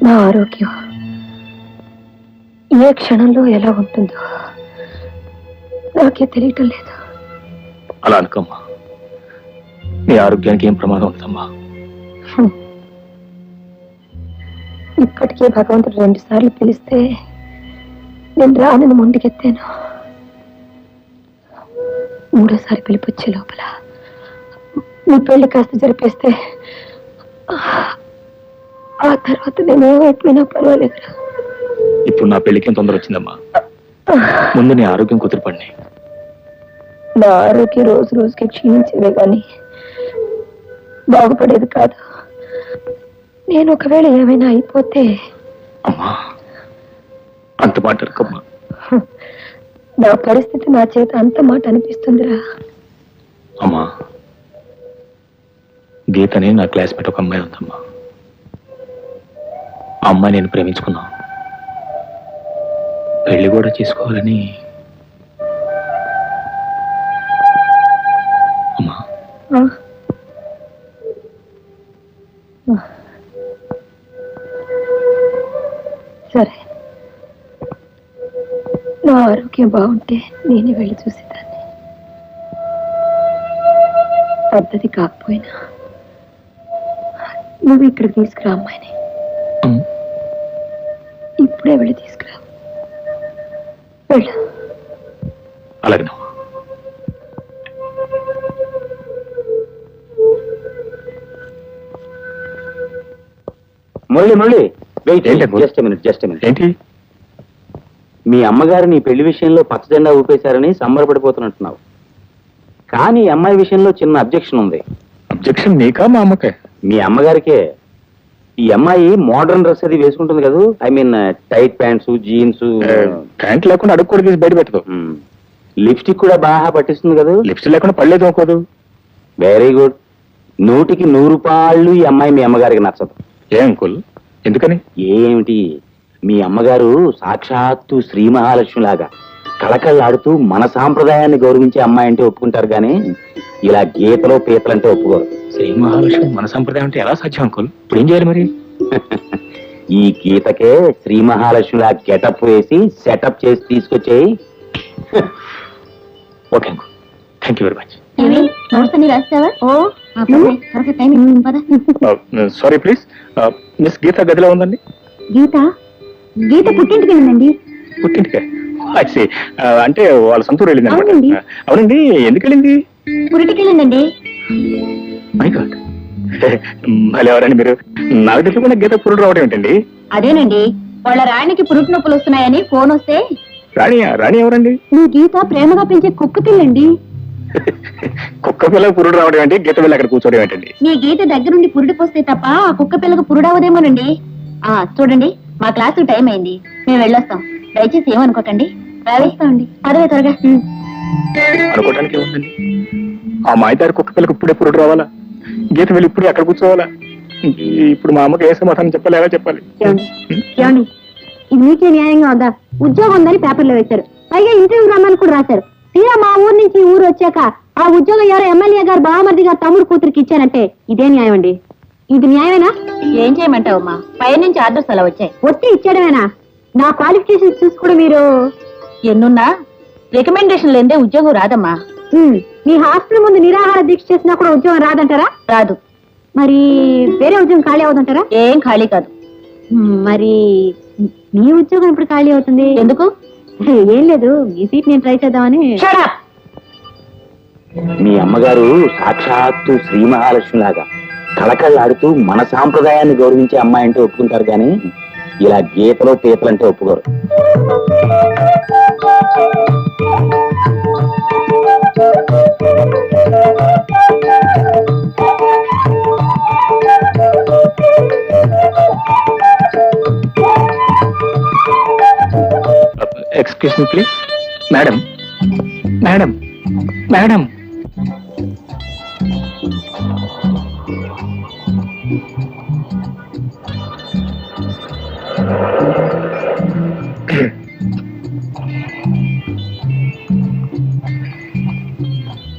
నా ఆరోగ్యం ఏ క్షణంలో ఎలా ఉంటుందో నాకే తెలియటం లేదు. అలా అనుకోమ్మా, నీ ఆరోగ్యానికి ఏం ప్రమాదం ఉందమ్మా. ఇప్పటికే భగవంతుడు 2 సార్లు పిలిస్తే నేను రానని మొండికెత్తాను. 3వ సారి పిలిపొచ్చే లోపల నీ పెళ్లి కాస్త జరిపేస్తే ఆ తర్వాత నేనేమైపోయినా పర్వాలేదురా. ఇప్పుడు నా పెళ్లికి తొందర వచ్చిందమ్మా. ముందు నీ ఆరోగ్యం కుదిరిపడి. నా ఆరోగ్యం రోజు రోజుకి క్షీణించేదే కానీ బాగుపడేది కాదు. నేను ఒకవేళ ఏమైనా అయిపోతే అమ్మా, అంత మాట అనుకోమ్మా. నా పరిస్థితి నా చేత అంత మాట అనిపిస్తుందిరా. అమ్మా, గీతని నా క్లాస్మేట్ ఒక అమ్మాయి ఉందమ్మా. ఆ అమ్మాయి నేను ప్రేమించుకున్నా, పెళ్లి కూడా చేసుకోవాలని. అమ్మా, సరే, నా ఆరోగ్యం బాగుంటే నేనే వెళ్ళి చూసేదాన్ని. పద్ధతి కాకపోయినా నువ్వు ఇక్కడికి తీసుకురా అమ్మాయిని. ఇప్పుడే వెళ్ళి తీసుకురా. వెళ్ళు. అలాగే. Murali wait, just minute. ఏంటి? మీ అమ్మగారు నీ పెళ్లి విషయంలో పచ్చజెండా ఊపేశారని సంబరపడిపోతున్నట్టున్నావు. కానీ ఈ అమ్మాయి విషయంలో చిన్న అబ్జెక్షన్ ఉంది. అబ్జెక్షన్ నీకా మా అమ్మకే? మీ అమ్మగారికే. ఈ అమ్మాయి మోడర్న్ డ్రెస్ అది వేసుకుంటుంది కదా, I mean tight pants, jeans. Pant లేకుండా అడుగు కూడా తీసి బయట పెట్టదు. లిప్స్టిక్ కూడా బాగా పట్టిస్తుంది కదా. లిప్స్టిక్ లేకుండా పడలేదు అనుకోదు. Very good. 100కి 100 రూపాయలు ఈ అమ్మాయి మీ అమ్మగారికి నచ్చదు. ఏ అంకుల్, ఎందుకని? ఏమిటి, మీ అమ్మగారు సాక్షాత్తు శ్రీ మహాలక్ష్మి లాగా కళకళలాడుతూ మన సాంప్రదాయాన్ని గౌరవించే అమ్మాయి అంటే ఒప్పుకుంటారు, కానీ ఇలా గీతలో పీతలంటే ఒప్పుకోరు. శ్రీ మహాలక్ష్మి మన సంప్రదాయం అంటే ఎలా సాధ్యం అంకుల్? ఇప్పుడు ఏం చేయాలి మరి? ఈ గీతకే శ్రీ మహాలక్ష్మిలా గెటప్ వేసి సెటప్ చేసి తీసుకొచ్చేయి. Okay uncle, thank you very much. Sorry please, miss Geetha గదిలో ఉందండి. గీత పుట్టింటికి వెళ్ళండి. పుట్టింటికే? అంటే వాళ్ళ సొంతూరు వెళ్ళింది అనమాట. అవునండి, ఎందుకు వెళ్ళింది? పురిటికి వెళ్ళండి. మై గాడ్, భలే ఎవరండి మీరు. నాకు తెలియకుండా గీత పురుడు రావడం ఏంటండి? అదేనండి, వాళ్ళ రాణికి పురుటి నొప్పులు వస్తున్నాయని ఫోన్ వస్తే. రాణి ఎవరండి? మీ గీత ప్రేమగా పెంచే కుక్క పిల్లండి. కుక్క పిల్ల పురుడు రావడం ఏంటి, గీత పిల్ల అక్కడ కూర్చోవడం ఏంటండి? మీ గీత దగ్గరుండి పురుడు పోస్తే తప్ప ఆ కుక్క పిల్లకు పురుడవదేమోనండి. చూడండి, మా క్లాసు టైం అయింది, మేము వెళ్ళొస్తాం. దయచేసి ఏమనుకోకండి. వేస్తామండి, పదవే త్వరగా. అనుకోవడానికి ఏముందండి, ఆ మాయదారి కుక్క పిల్లకు ఇప్పుడే పురుడు రావాలా? గీత వెళ్ళి ఇప్పుడు అక్కడ కూర్చోవాలా? ఇప్పుడు మా అమ్మకి ఏ సమాధానం చెప్పాలి, ఎలా చెప్పాలి? ఏమండి, ఇది మీకే న్యాయంగా ఉందా? ఉద్యోగం ఉందని పేపర్లో వేశారు, పైగా ఇంటర్వ్యూ రమ్మని కూడా రాశారు. తీరా మా ఊరు నుంచి ఊరు వచ్చాక ఆ ఉద్యోగం ఎవరో ఎమ్మెల్యే గారు బావమర్ది గారు తమ్ముడు కూతురికి ఇచ్చానంటే ఇదే న్యాయం అండి? ఇది న్యాయమేనా? ఏం చేయమంటావమ్మా, పై నుంచి ఆర్డర్స్ అలా వచ్చాయి. ఒట్టి ఇచ్చేయడమేనా? నా క్వాలిఫికేషన్స్ చూసి కూడా మీరు ఎన్నున్నా రికమెండేషన్ లేదే ఉద్యోగం రాదమ్మా. మీ హాస్టల్ ముందు నిరాహార దీక్ష చేసినా కూడా ఉద్యోగం రాదంటారా? రాదు. మరి వేరే ఉద్యోగం ఖాళీ అవుతుంటారా? ఏం ఖాళీ కాదు. మరి మీ ఉద్యోగం ఇప్పుడు ఖాళీ అవుతుంది ఎందుకు? ఏం లేదు, ఈ సీట్ నేను ట్రై చేద్దామని. మీ అమ్మగారు సాక్షాత్తు శ్రీ మహాలక్ష్మి లాగా కళకళలాడుతూ మన సాంప్రదాయాన్ని గౌరవించే అమ్మాయి అంటే ఒప్పుకుంటారు, కానీ ఇలా గీతలో పీతలంటే ఒప్పుకోరు. Excuse me please. Madam, madam, madam.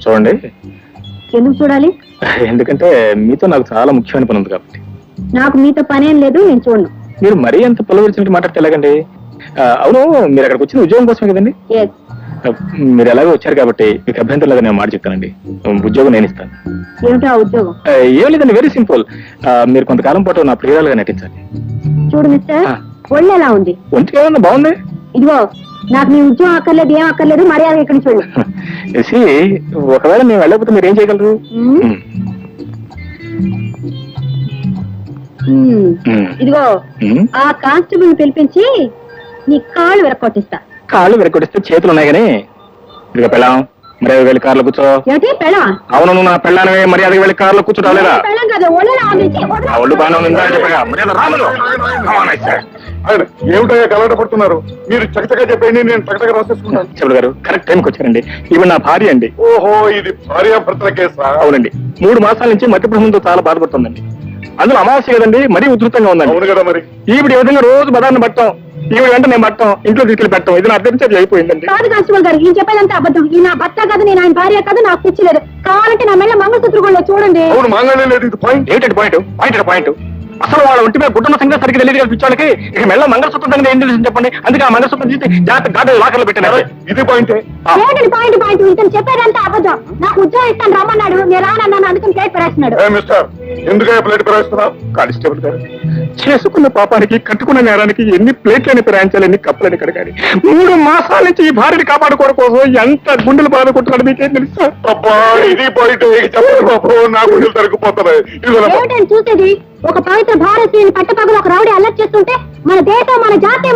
చూడండి. ఎందుకు చూడాలి? ఎందుకంటే మీతో నాకు చాలా ముఖ్యమైన పని ఉంది కాబట్టి. నాకు మీతో పనేం లేదు, నేను చూడను. మీరు మరీ అంత పొలవరిచినట్టు మాట్లాడితే ఎలాగండి? అవును, మీరు అక్కడికి వచ్చిన ఉద్యోగం కోసమే కదండి? Yes. మీరు ఎలాగో వచ్చారు కాబట్టి మీకు అభ్యంతరం లేదని నేను మాట చెప్తానండి. ఉద్యోగం నేను ఇస్తాను. ఏమిటో ఆ ఉద్యోగం? ఏం లేదండి, వెరీ సింపుల్. మీరు కొంతకాలం పాటు నా ప్రియురాలుగా నటించాలి. చూడు మిస్టర్, ఒళ్ళు ఎలా ఉంది? ఒంటికి ఏమన్నా బాగుంది. ఇదిగో, నాకు నీ ఉద్యోగం అక్కర్లేదు, ఏం అక్కర్లేదు, మర్యాద ఇక్కడ చూడు. ఒకవేళ మేము వెళ్ళకపోతే మీరు ఏం చేయగలరు? ఇదిగో, ఆ కానిస్టేబుల్ పిలిపించి నీ కాళ్ళు విరక్కొట్టిస్తా. కాళ్ళు విరగొడిస్తే చేతులు ఉన్నాయి కానీ ఇదిగో పెళ్ళాం, మర్యాద వెళ్ళి కార్లో కూర్చో. ఏమిటి పెళ్ళం? అవును, నువ్వు నా పెళ్ళానవే, మర్యాదగా వెళ్ళి కార్లో కూర్చోలేదా? పెళ్ళం కాదు, ఒళ్ళులా ఉంది. ఒళ్ళు బాగానే ఉందా చెప్పగా మర్యాద రాములు. ఏమిటో కలట పడుతున్నారు మీరు? చకచగా చెప్పండి, నేను చకచగా రాసేసుకుంటాను. చెప్పుడు గారు కరెక్ట్ టైంకి వచ్చారండి. ఇవి నా భార్య అండి. ఓహో, ఇది భార్యాభర్తల కేసా? అవునండి, 3 మాసాల నుంచి మధ్యప్రభుత్వంతో చాలా బాధపడుతుందండి. అందులో అమావాస్య కదండి, మరీ ఉధృతంగా ఉందండి. అవును కదా మరి. ఈవిడ ఈ విధంగా రోజు బదాన్ని పట్టం, ఈవిడ వెంట నేను పట్టం, ఇంట్లో తీసుకెళ్ళి పెట్టం, ఇది నా అర్థం అయిపోయిందండి. కాదు కానిస్టేబుల్ గారు, ఈయన చెప్పేదంతా అబద్ధం. ఈ నా భర్త కాదు, నేను ఆయన భార్య కాదు, నాకు పిచ్చిలేదు. కావాలంటే నా మెళ్ళ మంగళసూత్రం కూడా చూడండి. అవును, మాంగళ్యం లేదు. ఇది పాయింట్ ఏంటంటే పాయింట్ అసలు వాళ్ళ ఒంటి మీద గుడ్డున్న సంగతి సరిగ్గా తెలియదు కదా పిచ్చోళ్ళకి. ఇక మెల్ల మంగళసూత్రం సంగతి ఏం తెలుసు చెప్పండి. అందుకే ఆ మంగళసూత్రం తీసి జాగ్రత్త గాడి లాకర్లో పెట్టినారు. ఇది పాయింటే. ఏంటండి పాయింట్? ఇతను చెప్పేదంతా అబద్ధం. నాకు ఉద్యోగం ఇస్తాను రమ్మన్నాడు, నేను రానన్నాను, అందుకని ప్లేట్ పెరేస్తున్నాడు. మిస్టర్, ఎందుకయ్యా ప్లేట్ పెరేస్తున్నావు? కానిస్టేబుల్ గారు, చేసుకున్న పాపానికి కట్టుకున్న నేరానికి ఎన్ని ప్లేట్లని ప్రయాణించాలి, ఎన్ని కప్పులని కడగాలి. 3 మాసాల నుంచి ఈ భార్యని కాపాడుకోవడం కోసం ఎంత గుండెలు బాధకుంటున్నాడు మీకేం తెలుసా? అబ్బా, ఇది పాయింట్. చెప్పండి బాబు, నా గుండెలు తరుక్కుపోతున్నాయి. ఏమిటని చూసేది? ఒక పవిత్ర భారతీయుని పట్టపగలు ఒక రౌడీ అల్లరి చేస్తుంటే మన దేశం, మన జాతి,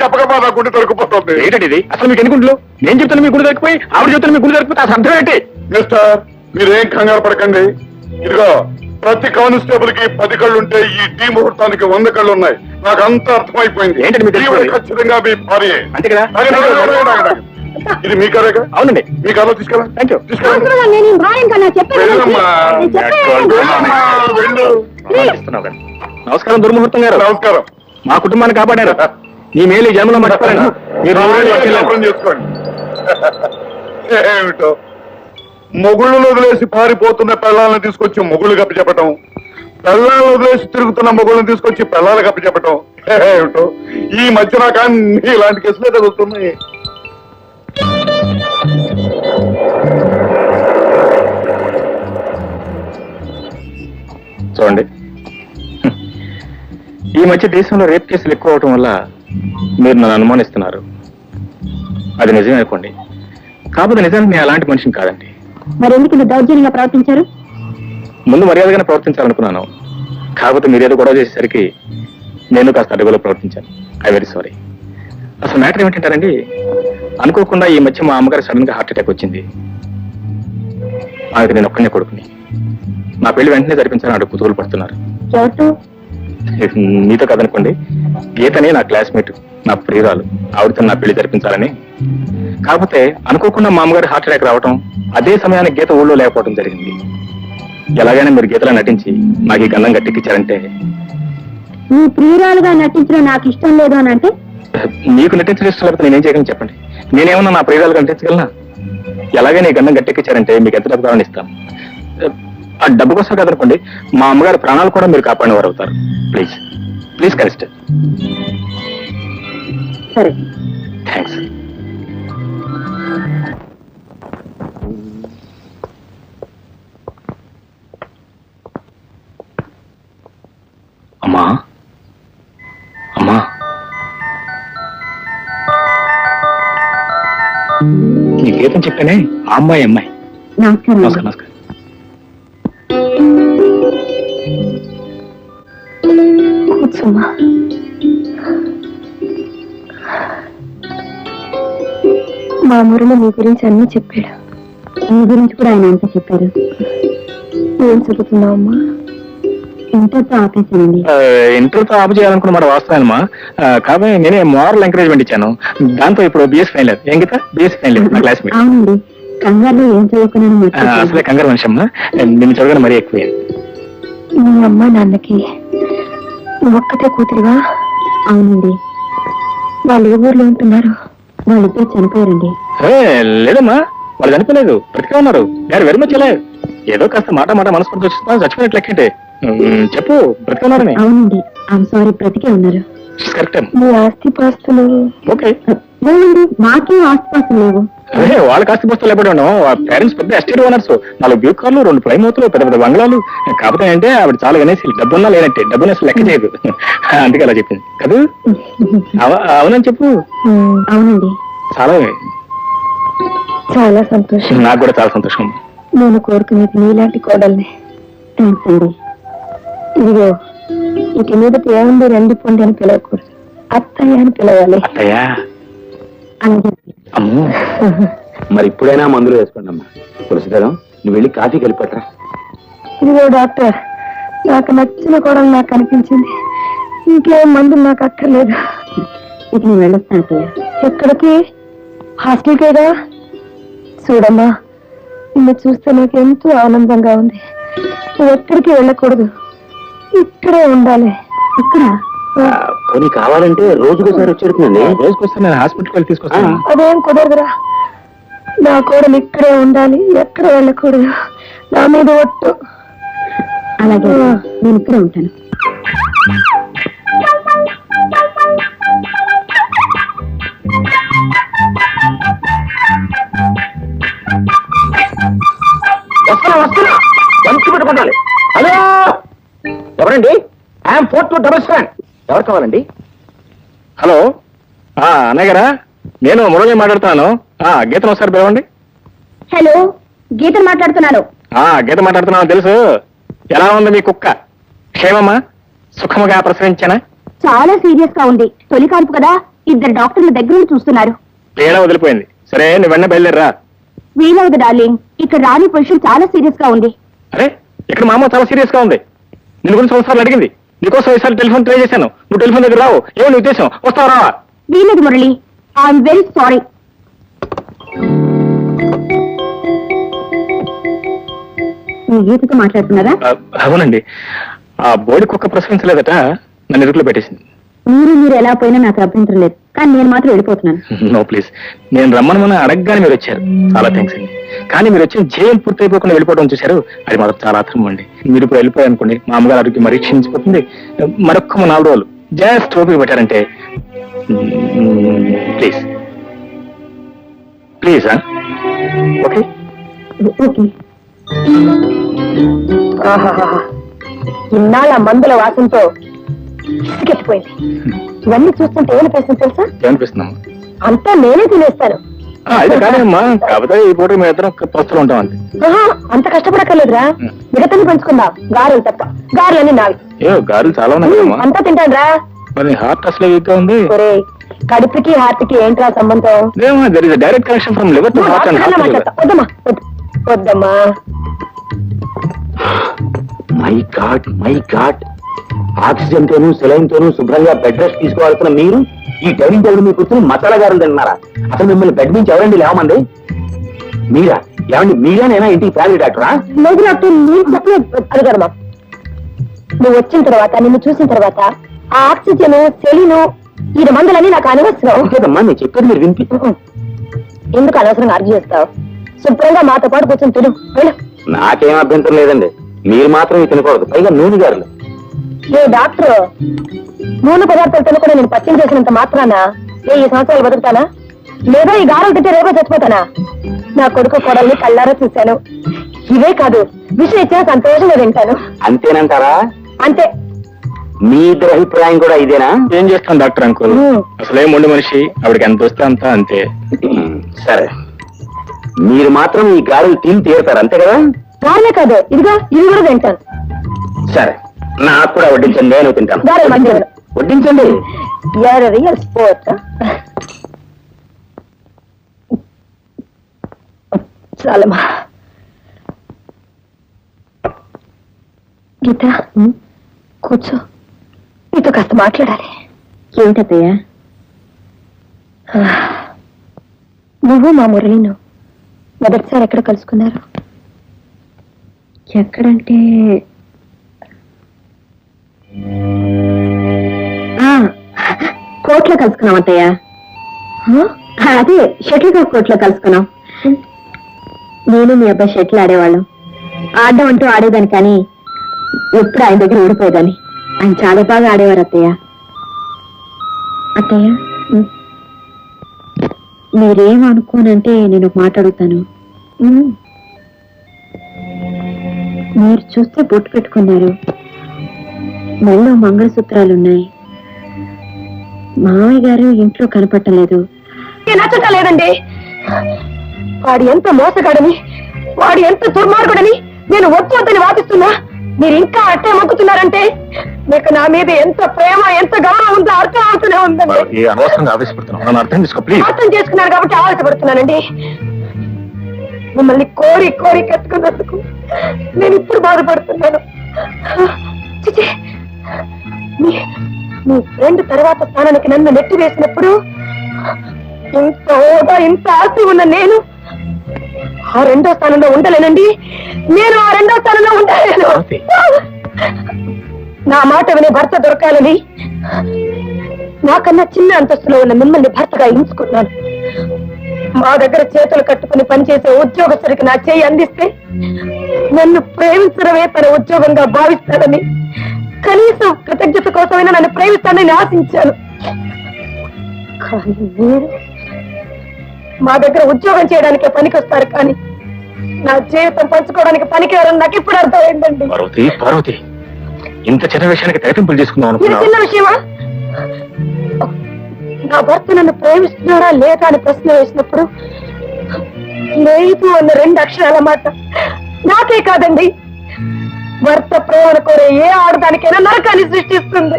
చెప్పకమ్మా, నా గుండె తరుక్కుపోతుంది. ఏంటండి ఇది? అసలు మీకు ఎన్ని గుండెలు? నేను చెప్తాను మీ గుడి దొరికిపోయి, ఆవిడ చెప్తాను మీ గుడి దొరికిపోతే అసలు అర్థం ఏంటి? మిస్టర్, మీరేం కంగారు పడకండి. ఇదిగో, ప్రతి కానిస్టేబుల్ కి 10 కళ్ళు ఉంటే ఈ టీ ముహూర్తానికి 100 కళ్ళు ఉన్నాయి. నాకు అంతా అర్థమైపోయింది. ఏంటండి మీకు తెలియదు? ఈవిడ ఖచ్చితంగా మీ భార్య. అంతే కదా? ఇది మీ కారేగా? అవునండి, మీ కారులో తీసుకెళ్ళండి. Thank you. తీసుకెళ్ళండి. నేను ఈ భార్య కన్నా వెళ్ళమ్మా. వెళ్ళు. నమస్కారం దుర్ముహూర్తం గారు. నమస్కారం. మా కుటుంబాన్ని కాపాడారు. ఈ మేలు ఈ జన్మలో మర్చిపోయాను. మీరు వ్యాపారం చేసుకోండి. ఏమిటో మొగుళ్ళను వదిలేసి పారిపోతున్న పిల్లల్ని తీసుకొచ్చి మొగుళ్ళు కప్పి చెప్పటం, పిల్లల్ని వదిలేసి తిరుగుతున్న మొగుళ్ళని తీసుకొచ్చి పిల్లలు కప్పి చెప్పటం. ఏమిటో ఈ మధ్య నాకు అన్ని ఇలాంటి కేసులే జరుగుతున్నాయి. చూడండి, ఈ మధ్య దేశంలో రేప్ కేసులు ఎక్కువ అవటం వల్ల మీరు నన్ను అనుమానిస్తున్నారు. అది నిజమే అనుకోండి, కాకపోతే నిజానికి నేను అలాంటి మనిషిని కాదండి. మరి ఎందుకు ఇంత దౌర్జన్యంగా ప్రవర్తించారు? ముందు మర్యాదగానే ప్రవర్తించాలనుకున్నాను, కాకపోతే మీరేదో గొడవ చేసేసరికి నేను కాస్త అడుగులో ప్రవర్తించాను. I very sorry. అసలు మ్యాటర్ ఏమిటంటారండి, అనుకోకుండా ఈ మధ్య మా అమ్మగారు సడన్ గా హార్ట్ అటాక్ వచ్చింది. ఆమెకు నేను ఒక్కనే కొడుకుని. నా పెళ్లి వెంటనే జరిపించాలని అడుగు కుతూహలు పడుతున్నారు. ఎవరు? మీతో కదనుకోండి, గీతని నా క్లాస్మేట్, నా ప్రియురాలు, ఆవిడతో నా పెళ్లి జరిపించాలని. కాకపోతే అనుకోకుండా మా అమ్మగారు హార్ట్ అటాక్ రావటం, అదే సమయానికి గీత ఊళ్ళో లేకపోవడం జరిగింది. ఎలాగైనా మీరు గీతలో నటించి నాకు ఈ గంధం గట్టెక్కించారంటే. నీ ప్రియురాలుగా నటించడం నాకు ఇష్టం లేదు అని అంటే? నీకు నటించడం ఇష్టం లేకపోతే నేనేం చేయగలను చెప్పండి? నేనేమన్నా నా ప్రియురాలుగా నటించగలనా? ఎలాగైనా ఈ గంధం గట్టెక్కించారంటే మీకు ఎంత డబ్బు కావాలని ఇస్తాను. ఆ డబ్బు కోసం కదనుకోండి, మా అమ్మగారి ప్రాణాలు కూడా మీరు కాపాడిన వారు అవుతారు. Please please canister. సరే, థ్యాంక్స్. అమ్మా అమ్మా, నీ గీతం చెప్పానే, ఆ అమ్మాయి. నమస్కారం. నమస్కారం. కూర్చోమ్మా. మా మురళి మీ గురించి అన్ని చెప్పాడు. మీ గురించి కూడా ఆయన అంతా చెప్పారు. ఏం చదువుతున్నావమ్మా? ఇంటర్తో ఆపేశానండి. ఇంటర్తో ఆపు చేయాలనుకున్న మాట వాస్తవమా? కాబట్టి నేనే మోరల్ ఎంకరేజ్మెంట్ ఇచ్చాను. దాంతో ఇప్పుడు బిఎస్ ఫైనల్. ఏం గీత? బిఎస్ ఫైనల్ నా క్లాస్మేట్. అవునండి, కంగారులో ఏం చదువుకున్నాను. అసలే కంగారు మనిషి అమ్మా, నిన్ను చదవగానే మరీ ఎక్కువ. మీ అమ్మ నాన్నకి ఒక్కతే కూతురుగా? అవునండి. వాళ్ళు ఏ ఊర్లో ఉంటున్నారు? వాళ్ళిద్దరు చనిపోయారండి. లేదమ్మా, వాళ్ళు చనిపోలేదు, బ్రతికే ఉన్నారు. గారు వెరీ మచ్ అలైవ్. ఏదో కాస్త మాట మనస్ఫూర్తి వచ్చినా చచ్చిపోయినట్లు లెక్కంటే. చెప్పు బ్రతుకున్నారని. అవునండి, ఐఎమ్ సారీ, బ్రతికే ఉన్నారు. కరెక్ట్. మీ ఆస్తిపాస్తులు? ఓకే. లేవండి, మాకేం ఆస్తిపాస్తులు లేవు. అదే వాళ్ళకి ఆస్తి పుస్తకాలు ఎప్పుడు ఉన్నాం. పేరెంట్స్ పెద్ద ఎస్టేట్ ఓనర్స్, 4 బ్యూక్ కార్లు, 2 ప్రైమోతులు, పెద్ద పెద్ద బంగ్లాలు. కాకపోతే అంటే ఆవిడ చాలా అనేసి డబ్బున్నా లేనట్టే, డబ్బుని అసలు లెక్క చేయదు. అందుకే అలా చెప్పింది కదా. అవునని చెప్పు. అవునండి. చాలా చాలా సంతోషం. నాకు కూడా చాలా సంతోషం. నేను కోరుకునేది నీలాంటి కోడల్ని. థ్యాంక్స్ అండి. ఇదిగో, ఇక మీద ఏముంది, 2 పొండి అని పిలవకూడదు, అత్తయ్య అని పిలవాలి. అత్తయ్యా. అలాగే. అమ్మో, మరి ఇప్పుడైనా మందులు వేసుకోండి అమ్మా. తులసిదరం, నువ్వు వెళ్ళి కాఫీ కలిపట్రా. ఇదిగో డాక్టర్, నాకు నచ్చిన కోడలు నాకు అనిపించింది. ఇంకేం మందులు నాకు అక్కర్లేదు. ఇక నేను వెళ్ళొస్తాను అత్తయ్య. ఎక్కడికి? హాస్టల్కేగా. చూడమ్మా, నిన్ను చూస్తే నాకు ఎంతో ఆనందంగా ఉంది. నువ్వు ఎక్కడికి వెళ్ళకూడదు, ఇక్కడే ఉండాలి. ఇక్కడ పోనీ కావాలంటే రోజుకోసారి వచ్చేడుతుందండి. రోజుకొస్తే నేను హాస్పిటల్కి వెళ్ళి తీసుకొస్తాను. అదేం కుదరదురా. నా కోడలు ఇక్కడే ఉండాలి, ఎక్కడ వెళ్ళకూడదు. నా మీద ఒట్టు. అలాగే, నేను ఇక్కడే ఉంటాను. వస్తున్నా మంచి పెట్టుకుంటాలి. హలో, ఎవరండి? ఐఎమ్ 4277. ఎవరు కావాలండి? హలో, అన్నయ్య గారా, నేను మురళి మాట్లాడుతున్నాను. గీతను ఒకసారి పిలవండి. హలో, గీతను మాట్లాడుతున్నాను. గీత మాట్లాడుతున్నాను, తెలుసు. ఎలా ఉంది మీ కుక్క? క్షేమమా? సుఖముగా ప్రసవించానా? చాలా సీరియస్ గా ఉంది. తొలి కాన్పు కదా, 2 డాక్టర్ల దగ్గర నుండి చూస్తున్నారు. తేడా వదిలిపోయింది. సరే, నువ్వు వెన్న బయలుదేరరా. వీలవదు డార్లింగ్, ఇక్కడ రాని పొజిషన్ చాలా సీరియస్ గా ఉంది. అరే, ఇక్కడ మా అమ్మ చాలా సీరియస్ గా ఉంది. నేను గురించి 2 సార్లు అడిగింది. నీకోసం ఈసారి టెలిఫోన్ ట్రై చేశాను. నువ్వు టెలిఫోన్ దగ్గర రావు. ఏమో నీ ఉద్దేశం? వస్తావా రావా? వీలేదు మురళి, ఐఎమ్ వెరీ సారీ. మీ గీతతో మాట్లాడుతున్నారా? అవునండి. ఆ బోడి కుక్క ప్రసవించలేదట, నన్ను ఇరుకులో పెట్టేసింది. మీరు ఎలా పోయినా నాకు అభ్యంతరం లేదు, కానీ నేను మాత్రం వెళ్ళిపోతున్నాను. నో ప్లీజ్, నేను రమ్మని అడగగానే మీరు వచ్చారు. చాలా థ్యాంక్స్ అండి. కానీ మీరు వచ్చిన జైలు పూర్తి అయిపోకుండా వెళ్ళిపోవడం చూశారు, అది మాత్రం చాలా ఆత్రం అండి. మీరు ఇప్పుడు వెళ్ళిపోయారు అనుకోండి, మా అమ్మగారు ఆరోగ్యం మరీ క్షీణించిపోతుంది. మరొక్క 4 రోజులు జస్ట్ ఓపిక పెట్టారంటే ప్లీజ్ ప్లీజ్. Okay okay. ఇన్నాళ్ళ మందుల వాసనతో ఇసుకెత్తిపోయింది. ఇవన్నీ చూస్తుంటే ఏమనిపిస్తుంది తెలుసా? ఏమనిపిస్తున్నాము? అంతా నేనే తినేస్తాను. అయితే కానీ అమ్మా, కాకపోతే ఈ పూట మేము ఇద్దరం తోస్తూ ఉంటాం అంతే. అంత కష్టపడక్కర్లేదురా, మిగతాన్ని పంచుకుందాం. గారెలు తప్ప, గారెలన్నీ నావి. ఏ గారెలు చాలా ఉన్నాయి కదమ్మా. అంతా తింటాను రా. మరి హార్ట్ అసలు వీక్ గా ఉంది. కడుపుకి హార్ట్ కి ఏంట్రా సంబంధం? There is direct connection from liver to heart and heart. వద్దమ్మా, వద్దమ్మా. My God, my God. Oxygen తోనూ సెలైన్ తోనూ శుభ్రంగా బెడ్ రెస్ట్ తీసుకోవాల్సిన మీరు ఈ డైనింగ్ టేబుల్ మీ కూర్చొని మసాలా గారులు తిన్నారా? అసలు మిమ్మల్ని బెడ్ నుంచి ఎవరండి లేవమంది? మీరా? ఏమండి మీరేనైనా ఇంటికి ఫ్యామిలీ డాక్టరా? లేదు డాక్టర్, నేను చెప్పలేదు. అడగడమా, నువ్వు వచ్చిన తర్వాత, నిన్ను చూసిన తర్వాత ఆ ఆక్సిజన్ సెలీను ఈ మందులన్నీ నాకు అనవసరం. లేదమ్మా, నేను చెప్పేది మీరు వినిపి. ఎందుకు అనవసరంగా అర్జీ చేస్తావు? శుభ్రంగా మాతో పాటు కూర్చొని తిను. నాకేం అభ్యంతరం లేదండి, మీరు మాత్రం తినకూడదు, పైగా నూనె గారులు. ఏ డాక్టర్, నూనె పదార్థాలు తినకుండా నేను పచ్చడి చేసినంత మాత్రాన 1000 సంవత్సరాలు బతుకుతానా? లేదా ఈ గారెలు తింటే రేపే చచ్చిపోతానా? నా కొడుకు కోడల్ని కళ్ళారా చూశాను. ఇవే కాదు, విషయం ఇచ్చిన సంతోషంగా తింటాను. అంతేనంటారా? అంతే. మీ ఇద్దరు అభిప్రాయం కూడా ఇదేనా? ఏం చేస్తాను డాక్టర్ అంకుల్, అసలే మొండి మనిషి, ఆవిడకి ఎంత వస్తే అంతా అంతే. సరే, మీరు మాత్రం ఈ గారెలు తిని తీరుతారు, అంతే కదా? గారెలే కాదు, ఇదిగా ఇవి కూడా తింటాను. సరే, నాకు కూడా వడ్డించండి, నేను తింటాను. గారెలు మంచిగా వడ్డించండి. Real sport. చాలమ్మా. గీత, కూర్చో, నీతో కాస్త మాట్లాడాలి. ఏమిటత్తయ్యా? నువ్వు మా మురళిను మొదటిసారి ఎక్కడ కలుసుకున్నారు? ఎక్కడంటే కోర్టులో కలుసుకున్నాం అత్తయ్య. అదే షటిల్ కాక్ కోర్టులో కలుసుకున్నాం. నేను మీ అబ్బాయి షటిల్ ఆడేవాళ్ళం. ఆడడం అంటూ ఆడేదాన్ని, కానీ ఎప్పుడు ఆయన దగ్గర ఓడిపోయేదాన్ని. ఆయన చాలా బాగా ఆడేవారు అత్తయ్య. అత్తయ్య, మీరేం అనుకోనంటే నేను ఒక మాట అడుగుతాను. మీరు చూస్తే బొట్టు పెట్టుకున్నారు, మెళ్ళో మంగళసూత్రాలున్నాయి. మామయ్య గారు ఇంట్లో కనపట్టలేదు. నచ్చటలేదండి. వాడు ఎంత మోసగాడని, వాడు ఎంత దుర్మార్గుడని నేను వద్దని వాదిస్తున్నా మీరు ఇంకా అట్టే మొక్కుతున్నారంటే మీకు నా మీద ఎంత ప్రేమ, ఎంత గౌరవం ఉందో అర్థం అవుతూనే ఉందండి. అనవసరంగా ఆవేశపడుతున్నాను, నన్ను అర్థం చేసుకో ప్లీజ్. అర్థం చేసుకున్నారు కాబట్టి ఆవేశపడుతున్నానండి. మిమ్మల్ని కోరి కోరి కట్టుకున్నందుకు నేను ఇప్పుడు బాధపడుతున్నాను. చిచి, మీ ఫ్రెండ్ తర్వాత స్థానానికి నన్ను నెట్టి వేసినప్పుడు ఇంత హోదా, ఇంత ఆస్తి ఉన్న నేను ఆ రెండో స్థానంలో ఉండలేనండి. నేను ఆ రెండో స్థానంలో ఉండలేను. నా మాట వినే భర్త దొరకాలని నాకన్నా చిన్న అంతస్తులో ఉన్న మిమ్మల్ని భర్తగా ఎంచుకున్నాను. మా దగ్గర చేతులు కట్టుకుని పనిచేసే ఉద్యోగస్తుడికి నా చేయి అందిస్తే నన్ను ప్రేమించడమే తన ఉద్యోగంగా భావిస్తానని, కనీసం కృతజ్ఞత కోసమైనా నన్ను ప్రేమిస్తానని ఆశించాను. కానీ మీరు మా దగ్గర ఉద్యోగం చేయడానికే పనికొస్తారు, కానీ నా జీవితం పంచుకోవడానికి పనికిరారని నాకు ఇప్పుడు అర్థమైందండి. పార్వతి, పార్వతి, ఇంత చిన్న విషయానికి తెగతింపులు చేసుకుందాం ఇది చిన్న విషయమా? నా భర్త నన్ను ప్రేమిస్తున్నాడా లేదా అని ప్రశ్న వేసినప్పుడు లేదు అన్న 2 అక్షరాల మాట నాకే కాదండి, భర్త ప్రేమను కోరే ఏ ఆడదానికైనా నరకాన్ని సృష్టిస్తుంది.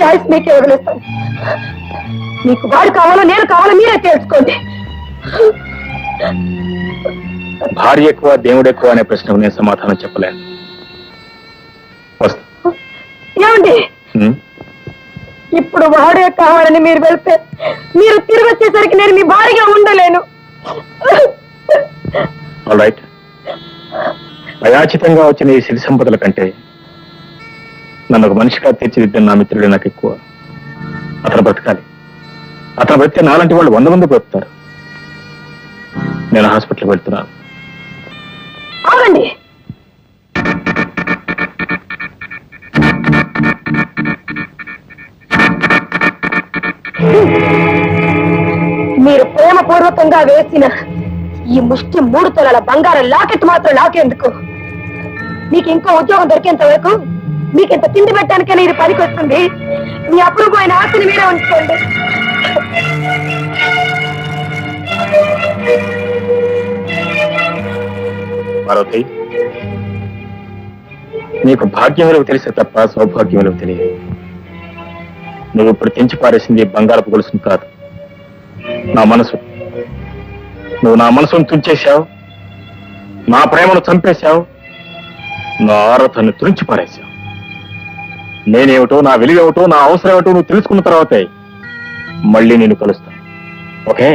చాయిస్ మీకే వదిలేస్తాను. మీకు వాడు కావాలో నేను కావాలో మీరే తెలుసుకోండి. భార్య ఎక్కువ దేవుడు ఎక్కువ అనే ప్రశ్నకు నేను సమాధానం చెప్పలేను. ఏమండి, ఇప్పుడు వాడే కావాలని మీరు వెళ్తే మీరు తిరిగి వచ్చేసరికి నేను మీ భార్యగా ఉండలేను. ఆల్రైట్, అయాచితంగా వచ్చిన ఈ సిరి సంపదల కంటే నన్ను ఒక మనిషిగా తీర్చిదిద్దిన నా మిత్రుడే నాకు ఎక్కువ. అతను బ్రతకాలి. అతను బ్రతికే నాలాంటి వాళ్ళు 100 మంది బ్రతుకుతారు. నేను హాస్పిటల్కి వెళ్తున్నాను. అవునండి, మీరు ప్రేమపూర్వకంగా వేసిన ఈ ముష్టి 3 తులాల బంగారం లాకెట్ మాత్రం నాకెందుకు? మీకు ఇంకో ఉద్యోగం దొరికేంత వరకు మీకు ఇంత తిండి పెట్టడానికైనా ఇది పనికి వస్తుంది. మీ అప్రూపమైన ఆస్తిని మీరే ఉంచుకోండి. పార్వతి, నీకు భాగ్యం విలువ తెలిసే తప్ప సౌభాగ్యం విలువ తెలియదు. నువ్వు ఇప్పుడు తెంచి పారేసింది బంగారపు గొలుసును కాదు, నా మనసు. నువ్వు నా మనసును తుంచేశావు, నా ప్రేమను చంపేశావు, నా ఆరాధనను తురించి పారేశావు. నేనేమిటో, నా విలువేమిటో, నా అవసరం ఏమిటో నువ్వు తెలుసుకున్న తర్వాతే మళ్ళీ నేను కలుస్తాను. Okay,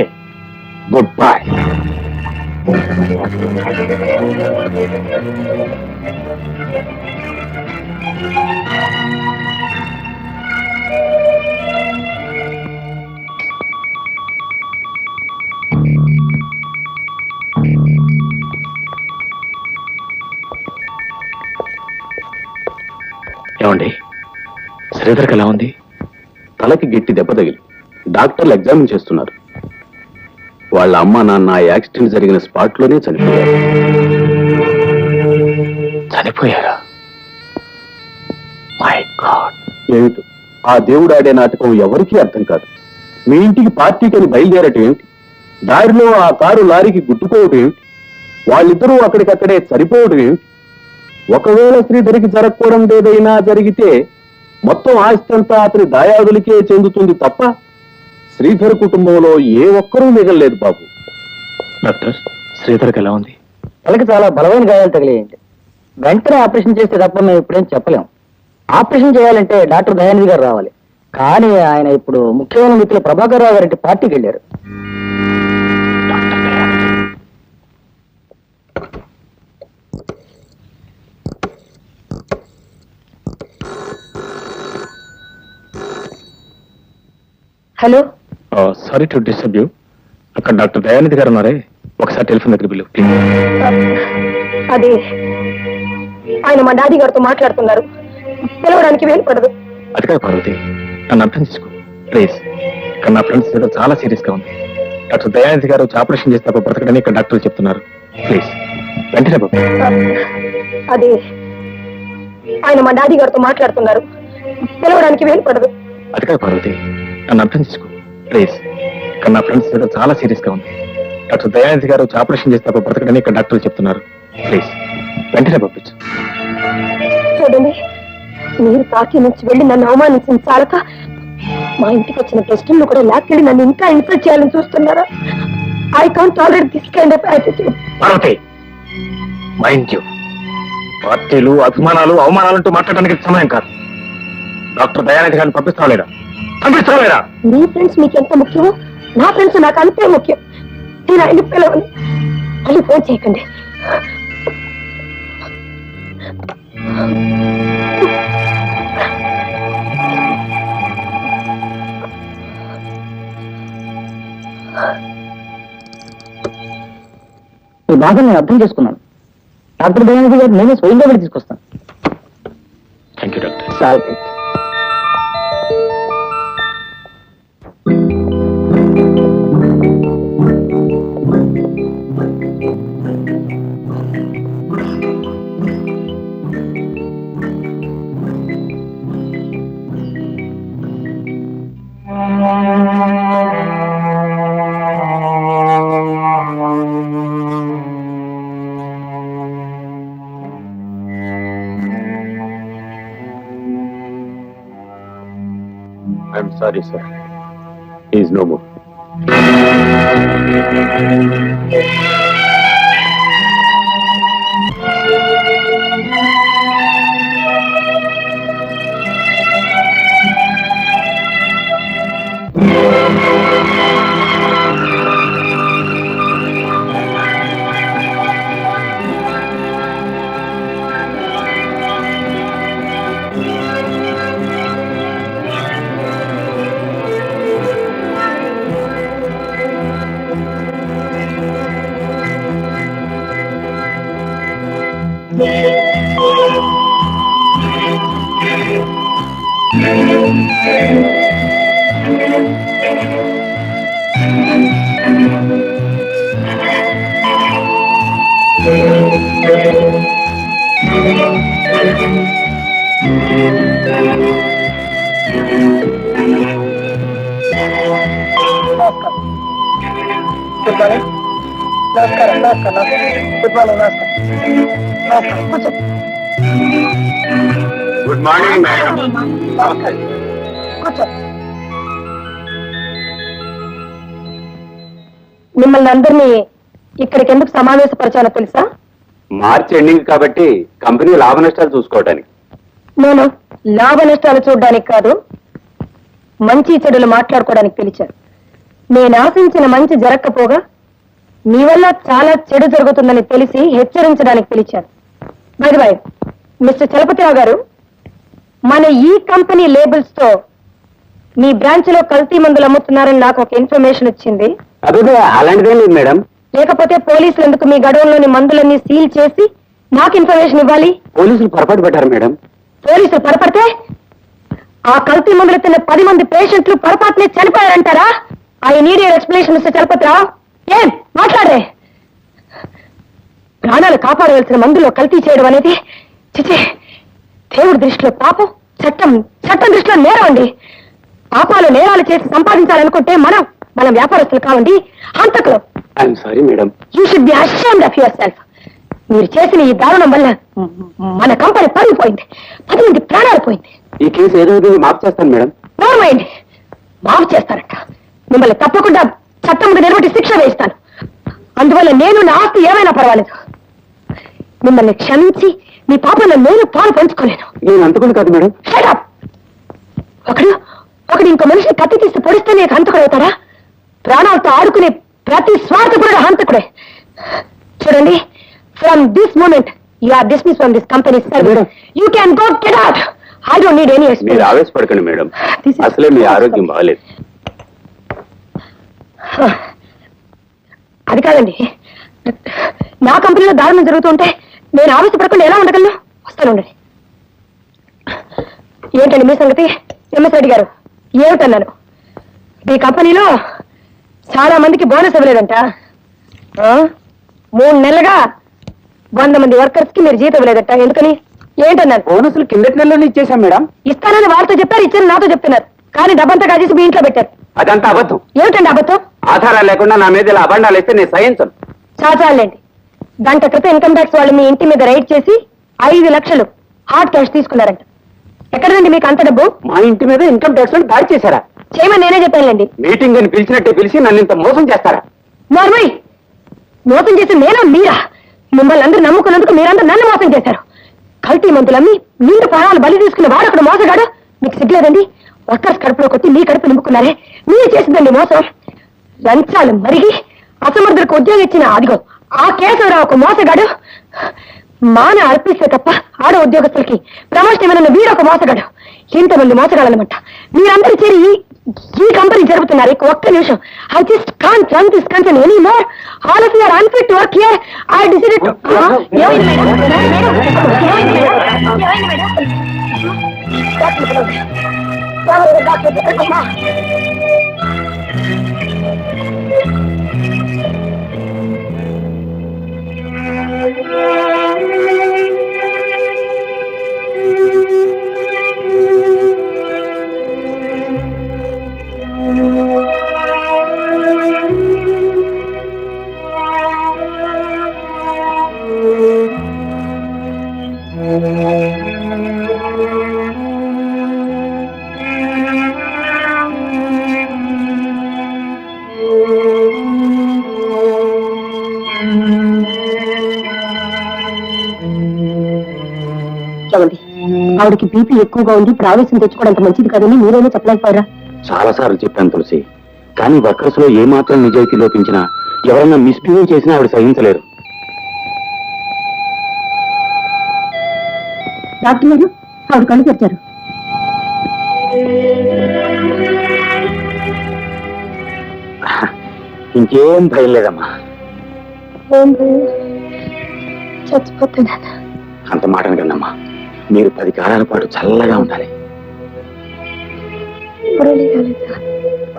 good bye. ఏమండి, శ్రీధర్కి ఎలా ఉంది? తలకి గట్టి దెబ్బ తగిలి డాక్టర్లు ఎగ్జామిన్ చేస్తున్నారు. వాళ్ళ అమ్మ నాన్న యాక్సిడెంట్ జరిగిన స్పాట్ లోనే చనిపోయారు. చనిపోయారా? My God. ఏమిటి ఆ దేవుడు ఆడే నాటకం ఎవరికీ అర్థం కాదు. మీ ఇంటికి పార్టీకని బయలుదేరటం ఏమిటి? దారిలో ఆ కారు లారీకి గుద్దుకోవటం ఏమిటి? వాళ్ళిద్దరూ అక్కడికక్కడే సరిపోవటం ఏమిటి? ఒకవేళ శ్రీధరికి జరగకూడదు ఏదైనా జరిగితే మొత్తం ఆస్తి అంతా అతని దాయాదులకే చెందుతుంది తప్ప శ్రీధర్ కుటుంబంలో ఏ ఒక్కరూ మిగలలేదు బాబు. డాక్టర్, శ్రీధర్కి ఎలా ఉంది? తలకి చాలా బలమైన గాయాలు తగిలేయండి. వెంటనే ఆపరేషన్ చేస్తే తప్ప మేము ఇప్పుడేం చెప్పలేం. ఆపరేషన్ చేయాలంటే డాక్టర్ దయానిధి గారు రావాలి. కానీ ఆయన ఇప్పుడు ముఖ్యమైన మిత్రులు ప్రభాకర్ రావు గారి పార్టీకి వెళ్ళారు. Doctor Dayanidhi. Hello, sorry to disturb you. అక్కడ డాక్టర్ దయానిధి గారు ఉన్నారే? ఒకసారి టెలిఫోన్ దగ్గర బిల్లు ప్లీజ్. అది ఆయన మా డాడీ గారితో మాట్లాడుతున్నారు, పిలవడానికి వీలు పడదు. అది కాదు పార్వతి, నన్ను అర్థం చేసుకో ప్లీజ్. ఇక్కడ నా ఫ్రెండ్స్ ఏదో చాలా సీరియస్ గా ఉంది. డాక్టర్ దయానిధి గారు ఆపరేషన్ చేస్తే తప్ప బ్రతకడని ఇక్కడ డాక్టర్లు చెప్తున్నారు. ప్లీజ్ వెంటనే బాబు. అది ఆయన మా డాడీ గారితో మాట్లాడుతున్నారు, పిలవడానికి వీలు పడదు. అది కాదు పార్వతి, నన్ను అర్థం చేసుకో ప్లీజ్. ఇక్కడ నా ఫ్రెండ్స్ ఏదో చాలా సీరియస్ గా ఉంది. డాక్టర్ దయానిధి గారు ఆపరేషన్ చేస్తే తప్ప బ్రతకడని ఇక్కడ డాక్టర్లు చెప్తున్నారు. ప్లీజ్ వెంటనే పంపించు. చూడండి, మీరు పార్టీ నుంచి వెళ్ళి నన్ను అవమానించిన చాలక మా ఇంటికి వచ్చిన గెస్టులను కూడా లాక్కెళ్ళి నన్ను ఇంకా ఇన్సల్ట్ చేయాలని చూస్తున్నారా? I can't tolerate this kind of attitude. Parvati mind you, పార్టీలు అభిమానాలు అవమానాలంటూ మాట్లాడడానికి సమయం కాదు. డాక్టర్ దయానిధి గారిని పంపిస్తావా లేదా? మీ ఫ్రెండ్స్ మీకు ఎంత ముఖ్యమో నా ఫ్రెండ్స్ నాకు అంతే ముఖ్యం. నేను ఆయన పిలవని మళ్ళీ ఫోన్ చేయకండి. ఈ బాధ నేను అర్థం చేసుకున్నాను. డాక్టర్ దయానిధి గారు నేనే స్వయంగా వెళ్ళి తీసుకొస్తాను. Thank you doctor. Sir I'm sorry sir, is no more. Good morning madam. మిమ్మల్ని అందరినీ ఇక్కడికి ఎందుకు సమావేశపరిచానో తెలుసా? మార్చ్ ఎండింగ్ కాబట్టి కంపెనీ లాభ నష్టాలు చూసుకోవడానికి. నేను లాభ నష్టాలు చూడడానికి కాదు, మంచి చెడులు మాట్లాడుకోవడానికి పిలిచాను. నేను ఆశించిన మంచి జరగకపోగా మీ వల్ల చాలా చెడు జరుగుతుందని తెలిసి హెచ్చరించడానికి పిలిచాను. By the way, mister Chalapathi Rao గారు, మన ఈ కంపెనీ లేబుల్స్ తో మీ బ్రాంచ్ లో కల్తీ మందులు అమ్ముతున్నారని నాకు ఒక ఇన్ఫర్మేషన్ వచ్చింది. అదే అలాంటిదేం లేదు మేడం. లేకపోతే పోలీసులు ఎందుకు మీ గడవంలోని మందులన్నీ సీల్ చేసి నాకు ఇన్ఫర్మేషన్ ఇవ్వాలి? పోలీసులు పొరపాటు పడ్డారు మేడం. పోలీసులు పొరపడితే ఆ కల్తీ మందులు తిన్న 10 మంది పేషెంట్లు పొరపాటునే చనిపోయారంటారా? I need your explanation mister Chalapathirao. ఏం మాట్లాడరే? ప్రాణాలు కాపాడవలసిన మందులో కల్తీ చేయడం అనేది చిచే, దేవుడి దృష్టిలో పాపం, చట్టం దృష్టిలో నేరం అండి. పాపాలు నేరాలు చేసి సంపాదించాలనుకుంటే మనం వ్యాపారస్తులు కావండి, హంతకులు. I'm sorry madam. You should be ashamed of your self. మీరు చేసిన ఈ దారుణం వల్ల మన కంపెనీ పడిపోయింది, 10 మంది ప్రాణాలు పోయింది. ఈ కేసు ఏదో మాఫ్ చేస్తాను మేడం. నోర్మైండ్, మాఫ్ చేస్తారట. మిమ్మల్ని తప్పకుండా చట్టం ముందు నిలబెట్టి శిక్ష వేయిస్తాను. అందువల్ల నేను నా ఆస్తి ఏమైనా పర్వాలేదు. మిమ్మల్ని క్షమించి మీ పాపంలో నేను పాలు పంచుకోలేను. నేను అంతకుండా కాదు మేడం. Shut up! ఒకడు ఇంకో మనిషిని కత్తి తీసి పొడిస్తే నీకు హంతకుడు అవుతాడా? ప్రాణాలతో ఆడుకునే ప్రతి స్వార్థకుడు హంతకుడే. చూడండి, from this moment you are dismiss from this company service. You can go get out. I don't need any మీరు ఎక్స్ప్లెనేషన్. ఆవేశపడకండి మేడం, అసలే మీ ఆరోగ్యం బాగాలేదు. అది కాదండి, నా కంపెనీలో దారుణం జరుగుతుంటే నేను ఆవేశపడకుండా ఎలా ఉండగలను? వస్తాను ఉండండి. ఏంటండి మీ సంగతి? ఎంఎస్ రెడ్డి గారు ఏమిటన్నాను? మీ కంపెనీలో చాలా మందికి బోనస్ ఇవ్వలేదంట. 3 నెలలుగా 100 మంది వర్కర్స్ కి మీరు జీతం ఇవ్వలేదట. ఎందుకని? ఏంటన్నారు? బోనసులు కిందటి నెలలో ఇచ్చేసాం మేడం. ఇస్తానని వాళ్ళతో చెప్పారు, ఇచ్చారని నాతో చెప్తున్నారు. కానీ డబ్బంతా కాజేసి మీ ఇంట్లో పెట్టారు. అదంతా అబద్ధం. ఏమిటండి అబద్ధం? ఆధారాలు లేకుండా నా మీద ఇలా అబండాలు ఇస్తే నేను సహించను. చాచాలండి. గంట క్రితం ఇన్కమ్ ట్యాక్స్ వాళ్ళు మీ ఇంటి మీద రైడ్ చేసి 5 లక్షలు హార్డ్ క్యాష్ తీసుకున్నారంట. ఎక్కడండి మీకు అంత డబ్బు? మా ఇంటి మీద ఇన్కమ్ ట్యాక్స్ దాడి చేశారా? చేయమని నేనే చెప్పానులేండి. మీటింగ్ అని పిలిచినట్టే పిలిచి నన్ను ఇంత మోసం చేస్తారా? నార్మల్ మోసం చేసి నేనా మీరా? మిమ్మల్ని అందరూ నమ్ముకున్నందుకు మీరందరూ నన్ను మోసం చేశారు. కల్తీ మందులమ్మి నిండు ప్రాణాలు బలి తీసుకున్న వాడు అక్కడ మోసగాడు. మీకు సిగ్గులేదండి? వర్కర్స్ కడుపులో కొట్టి మీ కడుపు నింపుకున్నారే, మీరు చేసిందండి మోసం. లంచాలు మరిగి అసమర్థులకు ఉద్యోగం ఇచ్చిన అదిగో ఆ కేశవరావు ఒక మోసగాడు. మాన అర్పిస్తే తప్ప ఆడ ఉద్యోగస్తులకి ప్రమోషన్ ఇవ్వనున్న వీరొక మోసగాడు. ఇంతమంది మోసగాలన్నమాట. మీరందరూ చేరి ఈ కంపెనీ జరుపుతున్నారు. ఒక్క నిమిషం. I just can't run this company any more. All of you are unfit to work here. I decided to చూడండి, ఆవిడకి బీపీ ఎక్కువగా ఉంది, ప్రావేశం తెచ్చుకోవడానికి మంచిది కాదని మీరైనా చెప్పలేకపోయారా? చాలా సార్లు చెప్పాను తులసి, కానీ వర్కర్స్ లో ఏ మాత్రం నిజాయితీ లోపించినా ఎవరైనా మిస్బిహేవ్ చేసినా ఆవిడ సహించలేరు. డాక్టర్ గారు, ఆవిడ కళ్ళు తెచ్చారు. ఇంకేం భయం లేదమ్మా. చచ్చిపోతున్నాను. అంత మాట కన్నమ్మా, మీరు 10 కాలాల పాటు చల్లగా ఉండాలి.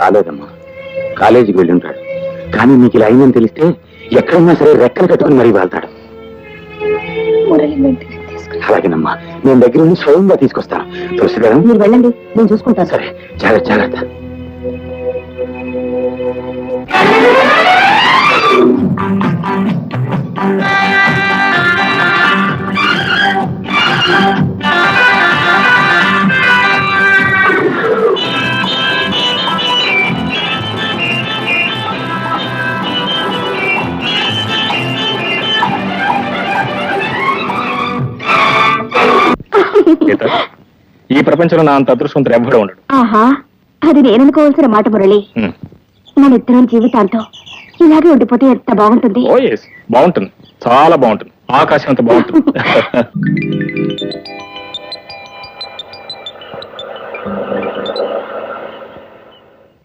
రాలేదమ్మా, కాలేజీకి వెళ్ళి ఉంటాడు. కానీ మీకు ఇలా అయిందని తెలిస్తే ఎక్కడున్నా సరే రెక్కలు కట్టుకుని మరీ వెళ్తాడు. అలాగేనమ్మా, నేను దగ్గర నుండి స్వయంగా తీసుకొస్తాను. తులసి గారు మీరు వెళ్ళండి, నేను చూసుకుంటాను. సరే, జాగ్రత్త జాగ్రత్త. ఈ ప్రపంచంలో నా అంత అదృష్టవంతుడు ఎవ్వడూ ఉండడు. ఆహా, అది నేననుకోవాల్సిన మాట మురళి. మన ఇద్దరం జీవితాంతం ఇలాగే ఉండిపోతే ఎంత బాగుంటుంది. ఓ ఎస్, బాగుంటుంది, చాలా బాగుంటుంది, ఆకాశం అంత బాగుంటుంది.